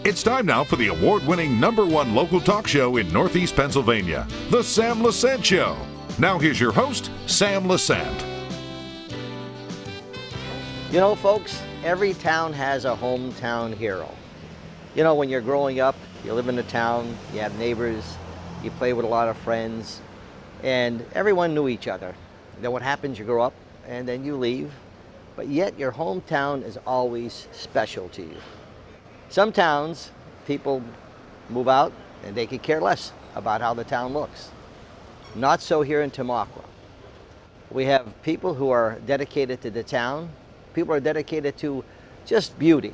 It's time now for the award-winning #1 local talk show in Northeast Pennsylvania, The Sam Lesante Show. Now here's your host, Sam Lesante. You know, folks, every town has a hometown hero. You know, when you're growing up, you live in a town, you have neighbors, you play with a lot of friends, and everyone knew each other. Then what happens, you grow up, and then you leave, but yet your hometown is always special to you. Some towns, people move out and they could care less about how the town looks. Not so here in Tamaqua. We have people who are dedicated to the town. People are dedicated to just beauty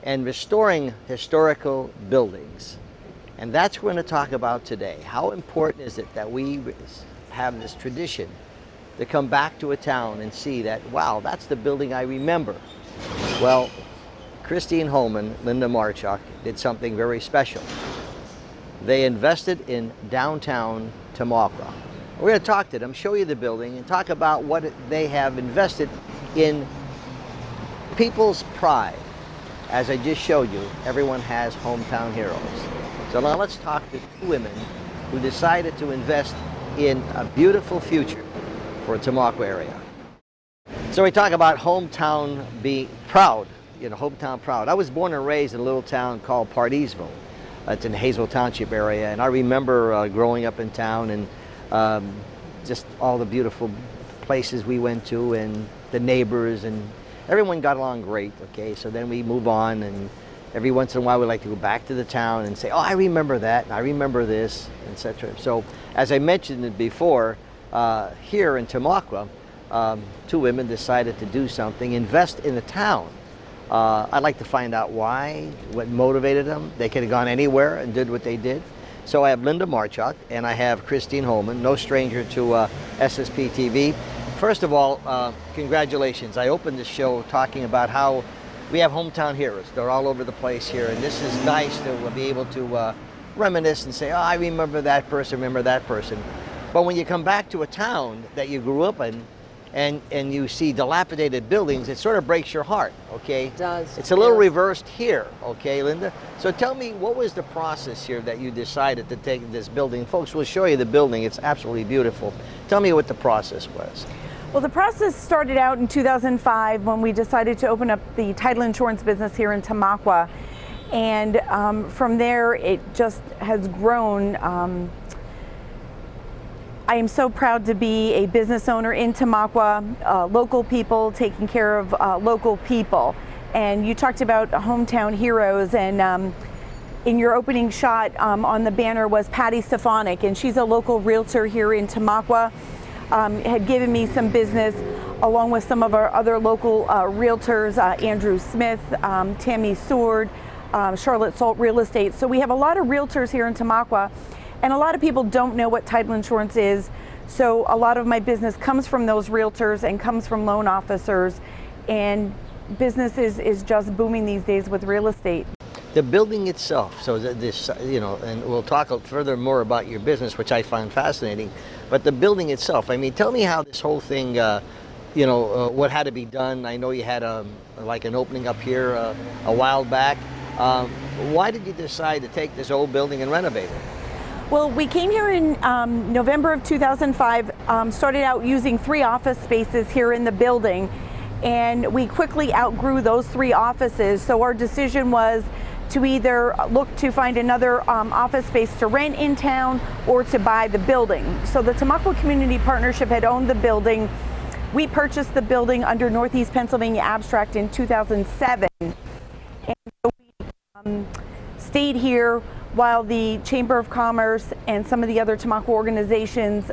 and restoring historical buildings. And that's what we're going to talk about today. How important is it that we have this tradition to come back to a town and see that, wow, that's the building I remember. Well, Christine Holman, Linda Marchalk did something very special. They invested in downtown Tamaqua. We're going to talk to them, show you the building, and talk about what they have invested in people's pride. As I just showed you, everyone has hometown heroes. So now let's talk to two women who decided to invest in a beautiful future for Tamaqua area. So we talk about hometown being proud. You know, hometown proud. I was born and raised in a little town called Pardysville. It's in the Hazel Township area, and I remember growing up in town and just all the beautiful places we went to and the neighbors, and everyone got along great, okay? So then we move on, and every once in a while we like to go back to the town and say, oh, I remember that, and I remember this, etc. So as I mentioned it before, here in Tamaqua, two women decided to do something, invest in the town. I'd like to find out why, what motivated them. They could have gone anywhere and did what they did. So I have Linda Marchalk and I have Christine Holman, no stranger to SSP TV. First of all, congratulations. I opened the show talking about how we have hometown heroes. They're all over the place here, and this is nice to be able to reminisce and say, oh, I remember that person. But when you come back to a town that you grew up in, and you see dilapidated buildings, it sort of breaks your heart, okay? It does. It's a little reversed here, okay, Linda? So tell me, what was the process here that you decided to take this building? Folks, we'll show you the building. It's absolutely beautiful. Tell me what the process was. Well, the process started out in 2005 when we decided to open up the title insurance business here in Tamaqua. And from there, it just has grown. I am so proud to be a business owner in Tamaqua, local people taking care of local people. And you talked about hometown heroes, and in your opening shot on the banner was Patty Stefanik, and she's a local realtor here in Tamaqua. Had given me some business along with some of our other local realtors, Andrew Smith, Tammy Sword, Charlotte Salt Real Estate. So we have a lot of realtors here in Tamaqua. And a lot of people don't know what title insurance is, so a lot of my business comes from those realtors and comes from loan officers, and business is just booming these days with real estate. The building itself, so this, you know, and we'll talk further more about your business, which I find fascinating, but the building itself, I mean, tell me how this whole thing, you know, what had to be done. I know you had like an opening up here a while back. Why did you decide to take this old building and renovate it? Well, we came here in November of 2005, started out using 3 office spaces here in the building, and we quickly outgrew those 3 offices. So our decision was to either look to find another office space to rent in town or to buy the building. So the Tamaqua Community Partnership had owned the building. We purchased the building under Northeast Pennsylvania Abstract in 2007. And so we stayed here while the Chamber of Commerce and some of the other Tamaqua organizations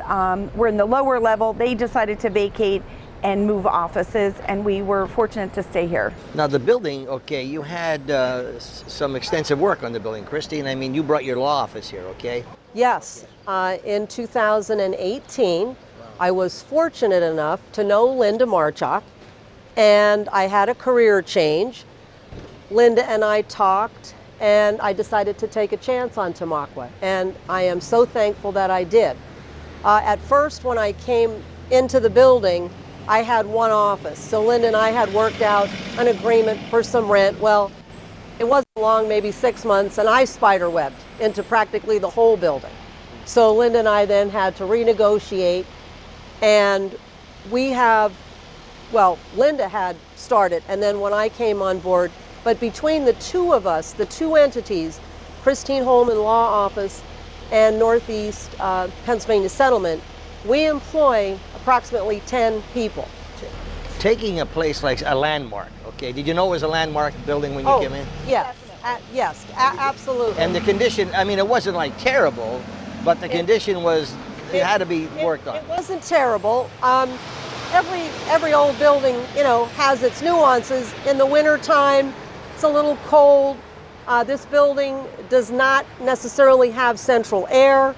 were in the lower level. They decided to vacate and move offices, and we were fortunate to stay here. Now the building, okay, you had some extensive work on the building. Christine, I mean, you brought your law office here, okay? Yes, in 2018, I was fortunate enough to know Linda Marchalk, and I had a career change. Linda and I talked, and I decided to take a chance on Tamaqua, and I am so thankful that I did. At first, when I came into the building, I had one office. So Linda and I had worked out an agreement for some rent. Well, it wasn't long, maybe 6 months, and I spiderwebbed into practically the whole building. So Linda and I then had to renegotiate, and Linda had started, and then when I came on board, but between the two of us, the two entities, Christine Holman Law Office and Northeast Pennsylvania Settlement, we employ approximately 10 people. Taking a place like a landmark, okay, did you know it was a landmark building when you came in? Yes, yes, absolutely. And the condition, I mean, it wasn't like terrible, but the condition was, it had to be worked on. It wasn't terrible. Every old building, has its nuances. In the wintertime, it's a little cold. This building does not necessarily have central air.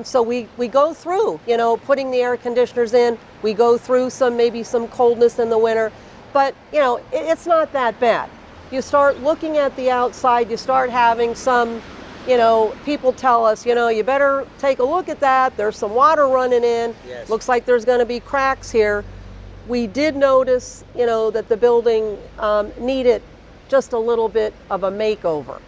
So we go through, putting the air conditioners in. We go through maybe some coldness in the winter, but it's not that bad. You start looking at the outside, you start having some, people tell us, you better take a look at that. There's some water running in. Yes. Looks like there's going to be cracks here. We did notice, that the building needed just a little bit of a makeover.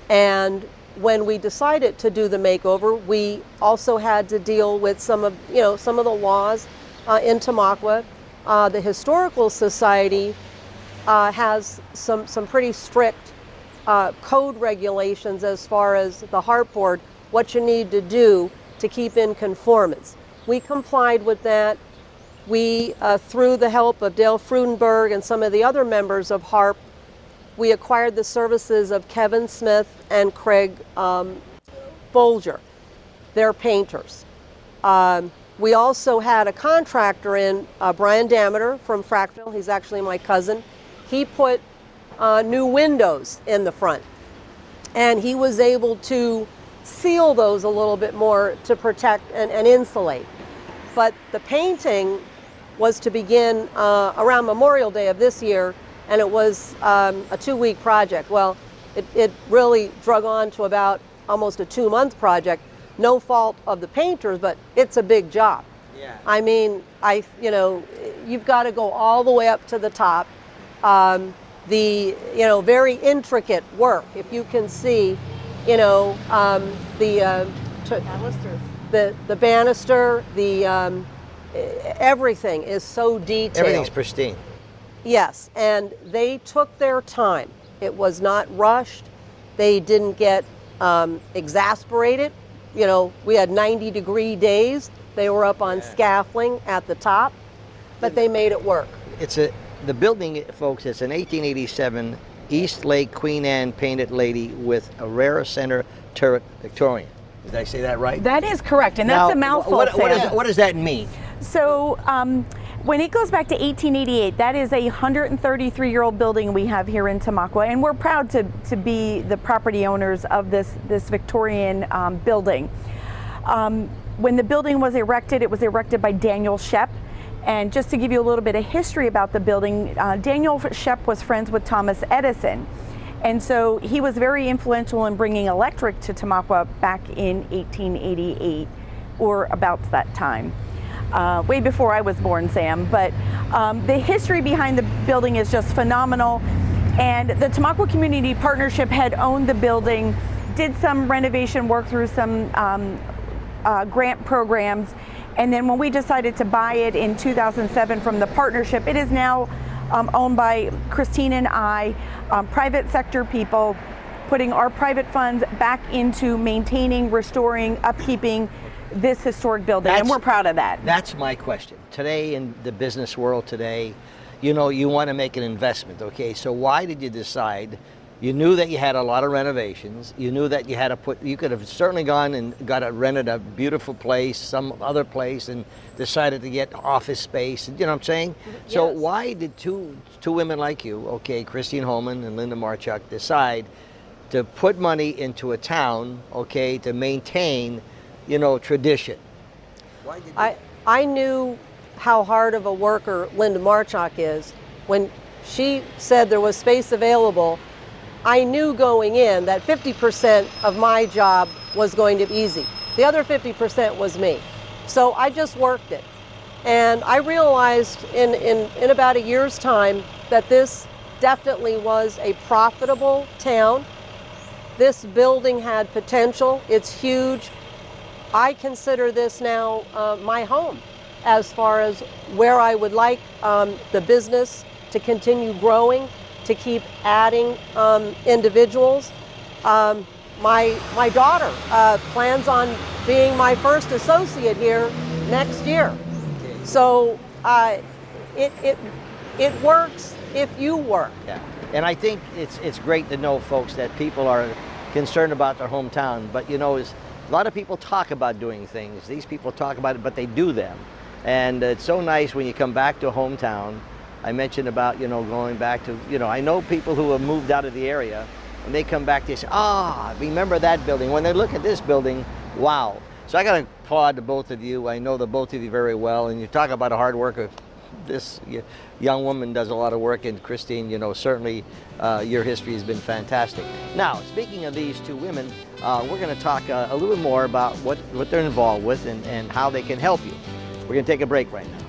And when we decided to do the makeover, we also had to deal with some of the laws in Tamaqua. The Historical Society has some pretty strict code regulations as far as the harpboard, what you need to do to keep in conformance. We complied with that. We, through the help of Dale Frudenberg and some of the other members of HARP, we acquired the services of Kevin Smith and Craig Bolger. They're painters. We also had a contractor in, Brian Dameter from Frackville. He's actually my cousin. He put new windows in the front, and he was able to seal those a little bit more to protect and insulate. But the painting was to begin around Memorial Day of this year, and it was a 2-week project. Well, it really drug on to about almost a 2-month project. No fault of the painters, but it's a big job. Yeah. I mean, you've got to go all the way up to the top. Very intricate work. If you can see, the banister, everything is so detailed. Everything's pristine. Yes, and they took their time. It was not rushed. They didn't get exasperated. We had 90-degree days. They were up on scaffolding at the top, but they made it work. The building, folks, it's an 1887 East Lake Queen Anne painted lady with a Rara center turret Victorian. Did I say that right? That is correct, and that's a mouthful. What does that mean? So when it goes back to 1888, that is a 133-year-old building we have here in Tamaqua, and we're proud to be the property owners of this Victorian building. When the building was erected, it was erected by Daniel Shep. And just to give you a little bit of history about the building, Daniel Shep was friends with Thomas Edison. And so he was very influential in bringing electric to Tamaqua back in 1888, or about that time. Way before I was born, Sam. But the history behind the building is just phenomenal. And the Tamaqua Community Partnership had owned the building, did some renovation work through some grant programs. And then when we decided to buy it in 2007 from the partnership, it is now owned by Christine and I, private sector people, putting our private funds back into maintaining, restoring, upkeeping this historic building, and we're proud of that. That's my question. Today in the business world today, you want to make an investment, okay? So why did you decide? You knew that you had a lot of renovations. You knew that you could have certainly gone and rented a beautiful place, some other place, and decided to get office space. You know what I'm saying? Yes. So why did two women like you, okay, Christine Holman and Linda Marchalk, decide to put money into a town, okay, to maintain, tradition? Why did I knew how hard of a worker Linda Marchalk is. When she said there was space available, I knew going in that 50% of my job was going to be easy. The other 50% was me. So I just worked it. And I realized in about a year's time that this definitely was a profitable town. This building had potential. It's huge. I consider this now my home as far as where I would like the business to continue growing, to keep adding individuals. My daughter plans on being my first associate here next year. So it works if you work. Yeah, and I think it's great to know, folks, that people are concerned about their hometown. But you know, a lot of people talk about doing things. These people talk about it, but they do them. And it's so nice when you come back to a hometown. I mentioned about, you know, going back to, you know, I know people who have moved out of the area, and they come back, they say, remember that building. When they look at this building, wow. So I got to applaud to both of you. I know the both of you very well, and you talk about a hard worker. This young woman does a lot of work, and Christine, you know, certainly your history has been fantastic. Now, speaking of these two women, we're going to talk a little bit more about what they're involved with and how they can help you. We're going to take a break right now.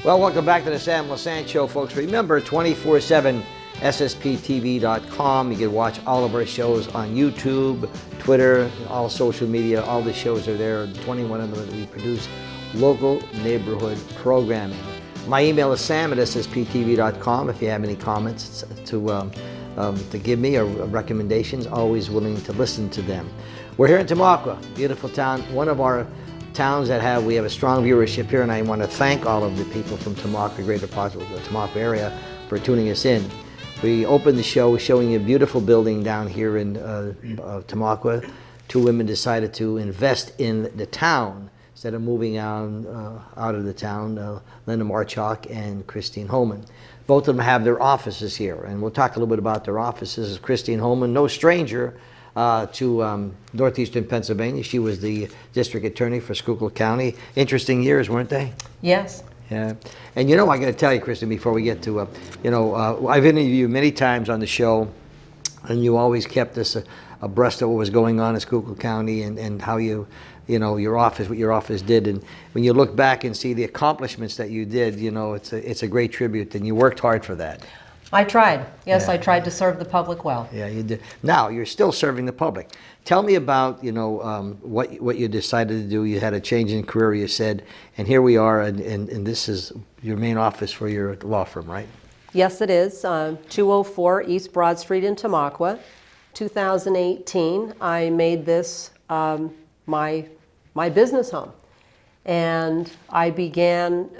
Well, welcome back to the Sam Lesante Show, folks. Remember, 24/7 SSPTV.com. You can watch all of our shows on YouTube, Twitter, all social media. All the shows are there. 21 of them that we produce. Local neighborhood programming. My email is sam@ssptv.com. If you have any comments to give me or recommendations, always willing to listen to them. We're here in Tamaqua, beautiful town, one of our towns that we have a strong viewership here, and I want to thank all of the people from Tamaqua, greater parts of the Tamaqua area, for tuning us in. We opened the show showing you a beautiful building down here in Tamaqua. Two women decided to invest in the town instead of moving out of the town, Linda Marchalk and Christine Holman. Both of them have their offices here, and we'll talk a little bit about their offices. Christine Holman, no stranger to northeastern Pennsylvania. She was the district attorney for Schuylkill County. Interesting years, weren't they? Yes. Yeah. And you know, I got to tell you, Kristen, before we get to, I've interviewed you many times on the show, and you always kept us abreast of what was going on in Schuylkill County and how what your office did. And when you look back and see the accomplishments that you did, you know, it's a great tribute, and you worked hard for that. I tried. Yes, Yeah. I tried to serve the public well. Yeah, you did. Now you're still serving the public. Tell me about what you decided to do. You had a change in career, you said, and here we are, and this is your main office for your law firm, right? Yes, it is. 204 East Broad Street in Tamaqua. 2018, I made this my business home, and I began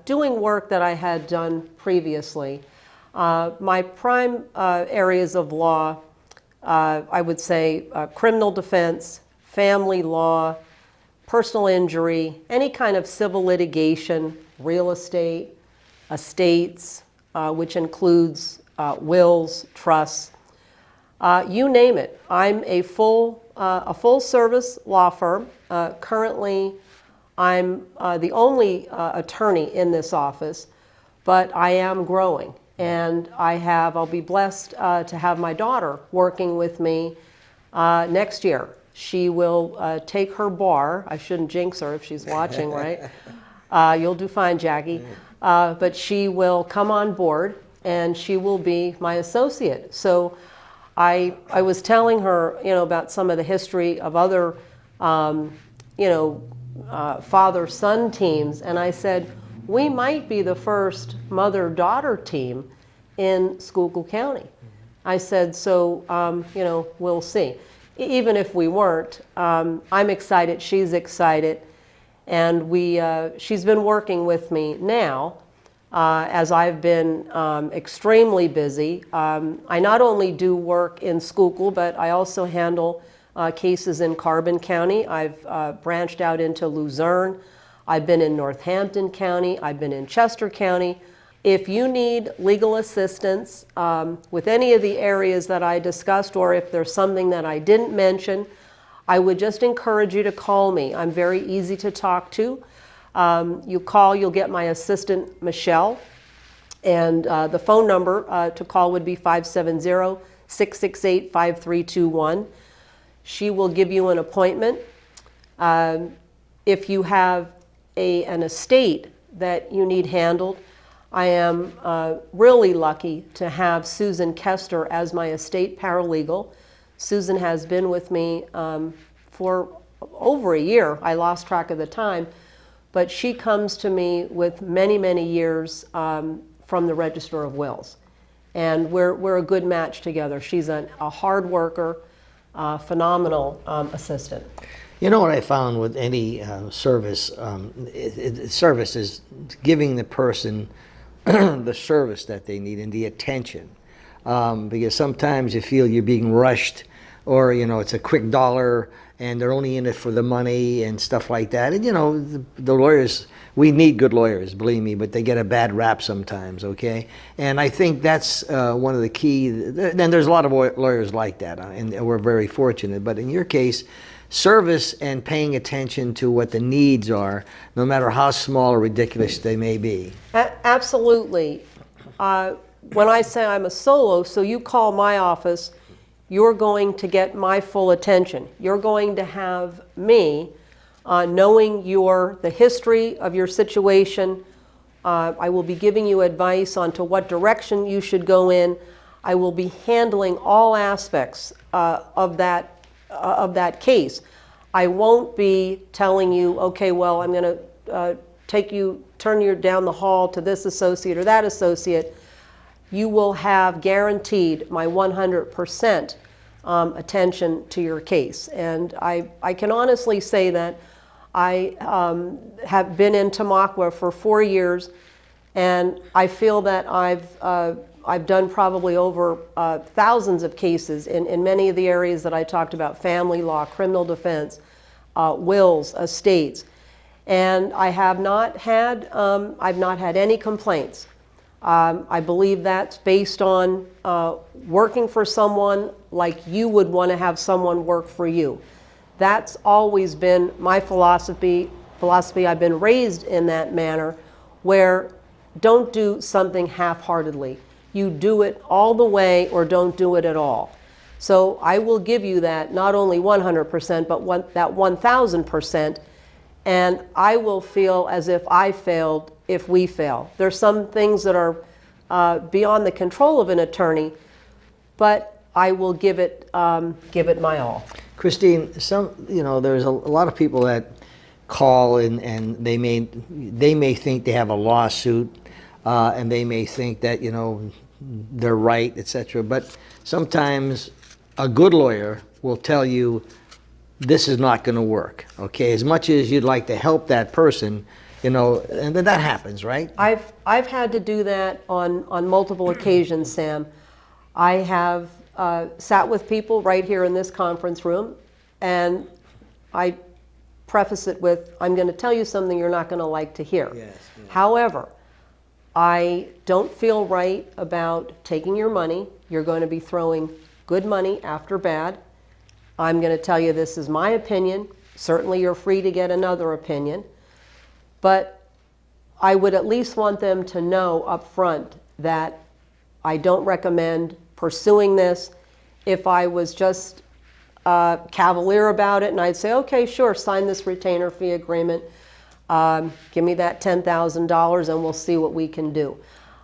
doing work that I had done previously. My prime areas of law, I would say criminal defense, family law, personal injury, any kind of civil litigation, real estate, estates, which includes wills, trusts, you name it. I'm a full service law firm. Currently, I'm the only attorney in this office, but I am growing. And I'll be blessed to have my daughter working with me next year. She will take her bar. I shouldn't jinx her if she's watching, right? You'll do fine, Jackie. But she will come on board, and she will be my associate. So I was telling her, about some of the history of other, father-son teams, and I said, we might be the first mother-daughter team in Schuylkill County. I said, so, we'll see. Even if we weren't, I'm excited, she's excited, and she's been working with me now as I've been extremely busy. I not only do work in Schuylkill, but I also handle cases in Carbon County. I've branched out into Luzerne. I've been in Northampton County. I've been in Chester County. If you need legal assistance with any of the areas that I discussed, or if there's something that I didn't mention, I would just encourage you to call me. I'm very easy to talk to. You call, you'll get my assistant, Michelle, and the phone number to call would be 570-668-5321. She will give you an appointment. If you have an estate that you need handled, I am really lucky to have Susan Kester as my estate paralegal. Susan has been with me for over a year. I lost track of the time, but she comes to me with many, many years from the Register of Wills. And we're a good match together. She's a hard worker, phenomenal assistant. You know what I found with any service? Service is giving the person the service that they need and the attention. Because sometimes you feel you're being rushed, or it's a quick dollar and they're only in it for the money and stuff like that. And the lawyers, we need good lawyers, believe me, but they get a bad rap sometimes, okay? And I think that's one of the key, and there's a lot of lawyers like that, and we're very fortunate. But in your case, service and paying attention to what the needs are, no matter how small or ridiculous they may be. Absolutely. When I say I'm a solo, so you call my office, you're going to get my full attention. You're going to have me knowing the history of your situation. I will be giving you advice on to what direction you should go in. I will be handling all aspects of that case. I won't be telling you, okay, well, I'm going to turn you down the hall to this associate or that associate. You will have guaranteed my 100% attention to your case. And I can honestly say that I have been in Tamaqua for 4 years, and I feel that I've done probably over thousands of cases in many of the areas that I talked about: family law, criminal defense, wills, estates, and I've not had any complaints. I believe that's based on working for someone like you would want to have someone work for you. That's always been my philosophy. I've been raised in that manner, where don't do something half-heartedly. You do it all the way or don't do it at all. So I will give you that, not only 100%, but that 1,000%, and I will feel as if I failed if we fail. There's some things that are beyond the control of an attorney, but I will give it my all. Christine, there's a lot of people that call and they may think they have a lawsuit, and they may think that they're right, etc. But sometimes a good lawyer will tell you this is not going to work. Okay, as much as you'd like to help that person, and then that happens, right? I've had to do that on multiple occasions, Sam. I have sat with people right here in this conference room, and I preface it with, I'm going to tell you something you're not going to like to hear. Yes. However, I don't feel right about taking your money. You're going to be throwing good money after bad. I'm going to tell you this is my opinion. Certainly you're free to get another opinion. But I would at least want them to know up front that I don't recommend pursuing this. If I was just cavalier about it and I'd say, okay, sure, sign this retainer fee agreement, give me that $10,000 and we'll see what we can do.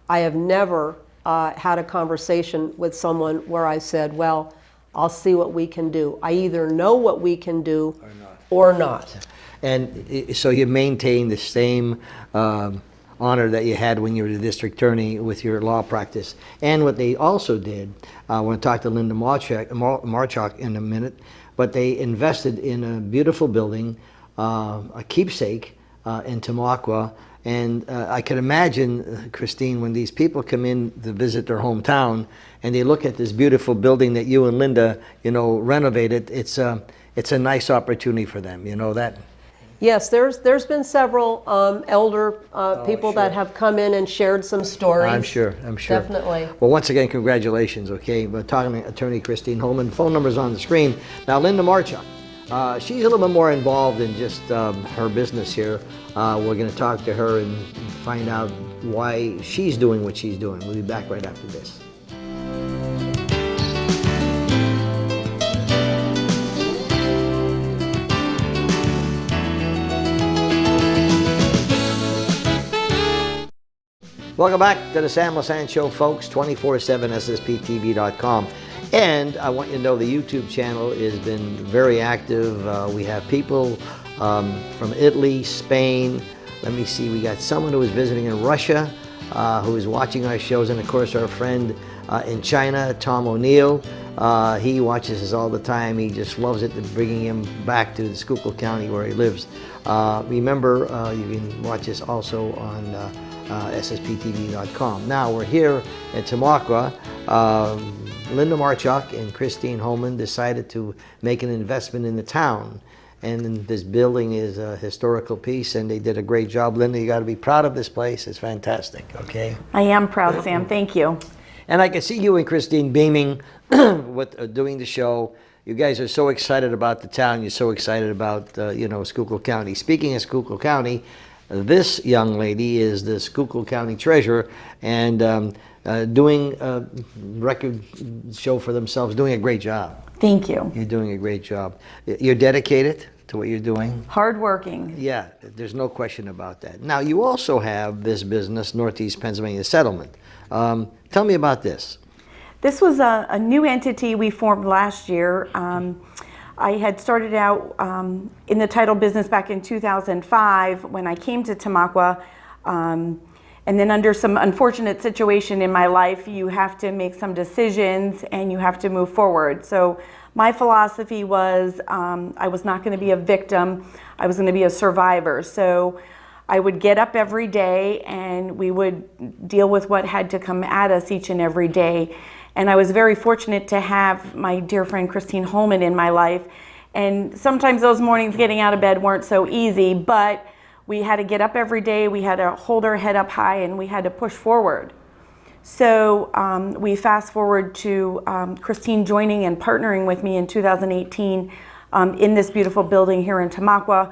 I have never had a conversation with someone where I said, well, I'll see what we can do. I either know what we can do or not. And so you maintain the same honor that you had when you were the district attorney with your law practice. And what they also did, I want to talk to Linda Marchalk in a minute, but they invested in a beautiful building, a keepsake in Tamaqua. And I can imagine, Christine, when these people come in to visit their hometown and they look at this beautiful building that you and Linda, renovated, it's a nice opportunity for them, that. Yes, there's been several elder people that have come in and shared some stories. I'm sure. Definitely. Well, once again, congratulations, okay? We're talking to Attorney Christine Holman. Phone number's on the screen. Now, Linda Marchalk, she's a little bit more involved in just her business here. We're going to talk to her and find out why she's doing what she's doing. We'll be back right after this. Welcome back to the Sam Lesante Show, folks, 24/7 SSPTV.com. And I want you to know the YouTube channel has been very active. We have people from Italy, Spain. Let me see, we got someone who is visiting in Russia who is watching our shows, and of course our friend in China, Tom O'Neill. He watches us all the time. He just loves it, bringing him back to the Schuylkill County where he lives. Remember, you can watch us also on SSPTV.com. Now we're here in Tamaqua. Linda Marchalk and Christine Holman decided to make an investment in the town. And this building is a historical piece, and they did a great job. Linda, you got to be proud of this place. It's fantastic, okay? I am proud, Sam. Thank you. And I can see you and Christine beaming with doing the show. You guys are so excited about the town. You're so excited about, Schuylkill County. Speaking of Schuylkill County, this young lady is the Schuylkill County treasurer, and doing a record show for themselves, doing a great job. Thank you. You're doing a great job. You're dedicated to what you're doing. Hardworking. Yeah, there's no question about that. Now, you also have this business, Northeast Pennsylvania Settlement. Tell me about this. This was a new entity we formed last year. I had started out in the title business back in 2005 when I came to Tamaqua. And then under some unfortunate situation in my life, you have to make some decisions and you have to move forward. So my philosophy was I was not going to be a victim. I was going to be a survivor. So I would get up every day and we would deal with what had to come at us each and every day. And I was very fortunate to have my dear friend Christine Holman in my life. And sometimes those mornings getting out of bed weren't so easy, but we had to get up every day, we had to hold our head up high, and we had to push forward. So we fast forward to Christine joining and partnering with me in 2018 in this beautiful building here in Tamaqua.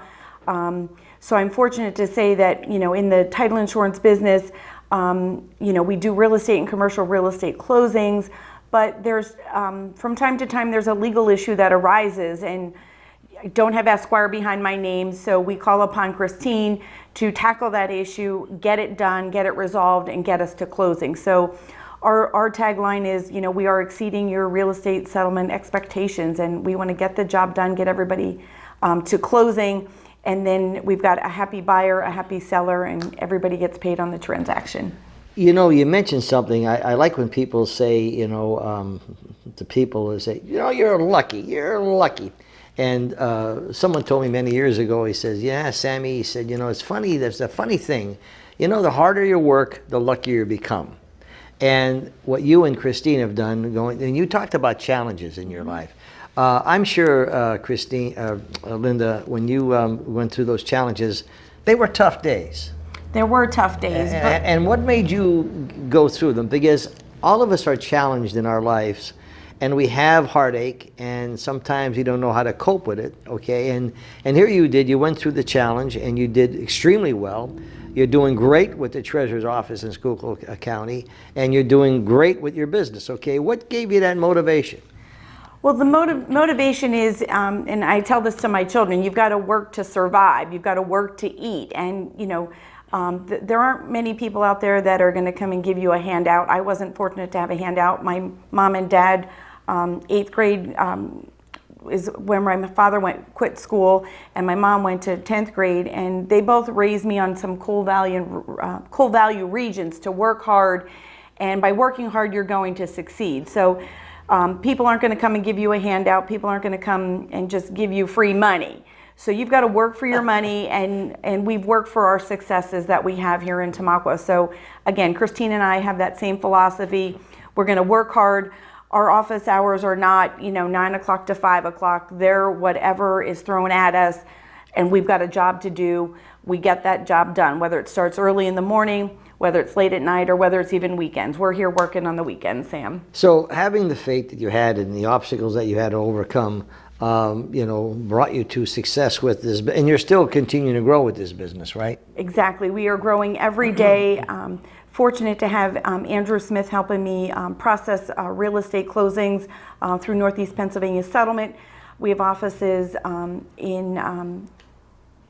So I'm fortunate to say that, in the title insurance business, we do real estate and commercial real estate closings, but there's, from time to time, there's a legal issue that arises, and I don't have Esquire behind my name, so we call upon Christine to tackle that issue, get it done, get it resolved, and get us to closing. So our tagline is, we are exceeding your real estate settlement expectations, and we want to get the job done, get everybody to closing, and then we've got a happy buyer, a happy seller, and everybody gets paid on the transaction. You mentioned something. I like when people say, to people, they say, you're lucky. And someone told me many years ago, he says, yeah, Sammy, he said, it's funny, there's a funny thing. The harder you work, the luckier you become. And what you and Christine have done, and you talked about challenges in your life. I'm sure, Linda, when you went through those challenges, they were tough days. There were tough days. And what made you go through them? Because all of us are challenged in our lives, and we have heartache, and sometimes you don't know how to cope with it, okay? And here you went through the challenge, and you did extremely well. You're doing great with the Treasurer's Office in Schuylkill County, and you're doing great with your business, okay? What gave you that motivation? Well, the motivation is, and I tell this to my children, you've got to work to survive. You've got to work to eat. And, there aren't many people out there that are going to come and give you a handout. I wasn't fortunate to have a handout. My mom and dad, 8th grade is when my father quit school, and my mom went to 10th grade, and they both raised me on some cool value regions to work hard, and by working hard, you're going to succeed. So people aren't going to come and give you a handout. People aren't going to come and just give you free money. So you've got to work for your money, and we've worked for our successes that we have here in Tamaqua. So again, Christine and I have that same philosophy. We're going to work hard. Our office hours are not, 9 o'clock to 5 o'clock. They're whatever is thrown at us, and we've got a job to do. We get that job done, whether it starts early in the morning, whether it's late at night, or whether it's even weekends. We're here working on the weekends, Sam. So having the faith that you had and the obstacles that you had to overcome, brought you to success with this, and you're still continuing to grow with this business, right? Exactly. We are growing every day. Fortunate to have Andrew Smith helping me process real estate closings through Northeast Pennsylvania Settlement. We have offices in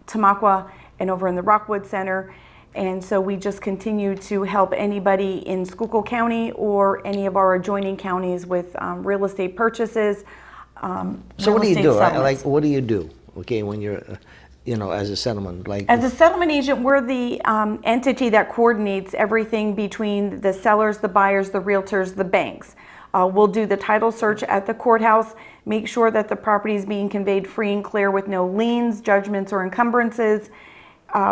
Tamaqua and over in the Rockwood Center. And so we just continue to help anybody in Schuylkill County or any of our adjoining counties with real estate purchases. So what do you do? Settlements. What do you do? Okay, when you're, as a settlement, like. As a settlement agent, we're the entity that coordinates everything between the sellers, the buyers, the realtors, the banks. We'll do the title search at the courthouse, make sure that the property is being conveyed free and clear with no liens, judgments, or encumbrances.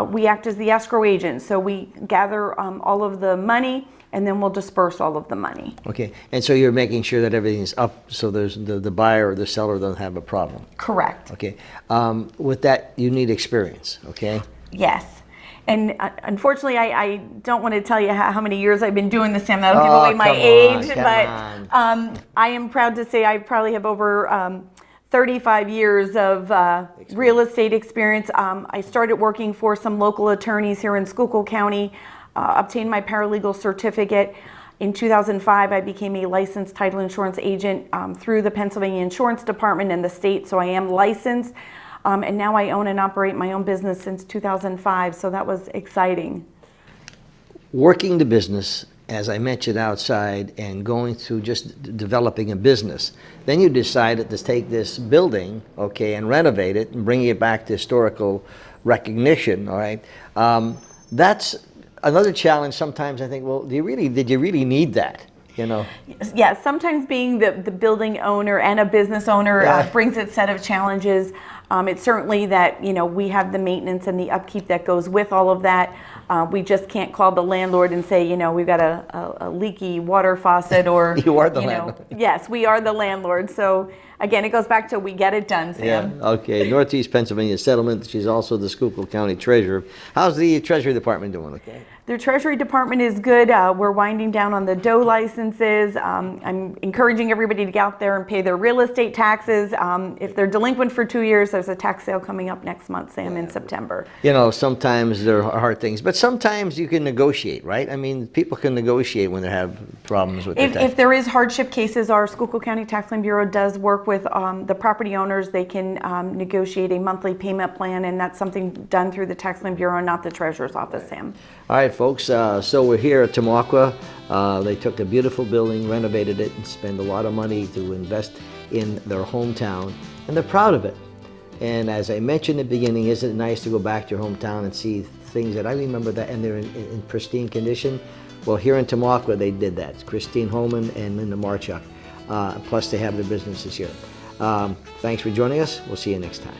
We act as the escrow agent, so we gather all of the money and then we'll disperse all of the money. Okay, and so you're making sure that everything's up so there's the buyer or the seller doesn't have a problem. Correct. Okay, with that you need experience, okay? Yes. And unfortunately, I don't want to tell you how many years I've been doing this, Sam. That'll give away my age. But I am proud to say I probably have over 35 years of real estate experience. I started working for some local attorneys here in Schuylkill County, obtained my paralegal certificate. In 2005, I became a licensed title insurance agent through the Pennsylvania Insurance Department and the state, so I am licensed. And now I own and operate my own business since 2005, so that was exciting. Working the business, as I mentioned outside, and going through just developing a business, then you decided to take this building, okay, and renovate it and bring it back to historical recognition, all right? That's another challenge sometimes. I think, well, did you really need that? Yeah, sometimes being the building owner and a business owner brings its set of challenges. It's certainly that, we have the maintenance and the upkeep that goes with all of that. We just can't call the landlord and say, we've got a leaky water faucet or, you are the landlord. Yes, we are the landlord. So again, it goes back to we get it done, Sam. Yeah, okay. Northeast Pennsylvania Settlement. She's also the Schuylkill County Treasurer. How's the Treasury Department doing? Okay. The Treasury Department is good. We're winding down on the DOE licenses. I'm encouraging everybody to get out there and pay their real estate taxes. If they're delinquent for 2 years, there's a tax sale coming up next month, Sam, in September. Sometimes there are hard things, but sometimes you can negotiate, right? I mean, people can negotiate when they have problems with their tax. If there is hardship cases, our Schuylkill County Tax Lien Bureau does work with the property owners. They can negotiate a monthly payment plan, and that's something done through the Tax Lien Bureau, not the Treasurer's Office, Sam. All right, folks, so we're here at Tamaqua. They took a beautiful building, renovated it, and spent a lot of money to invest in their hometown, and they're proud of it. And as I mentioned in the beginning, isn't it nice to go back to your hometown and see things that I remember that, and they're in pristine condition? Well, here in Tamaqua, they did that. It's Christine Holman and Linda Marchalk. Plus, they have their businesses here. Thanks for joining us. We'll see you next time.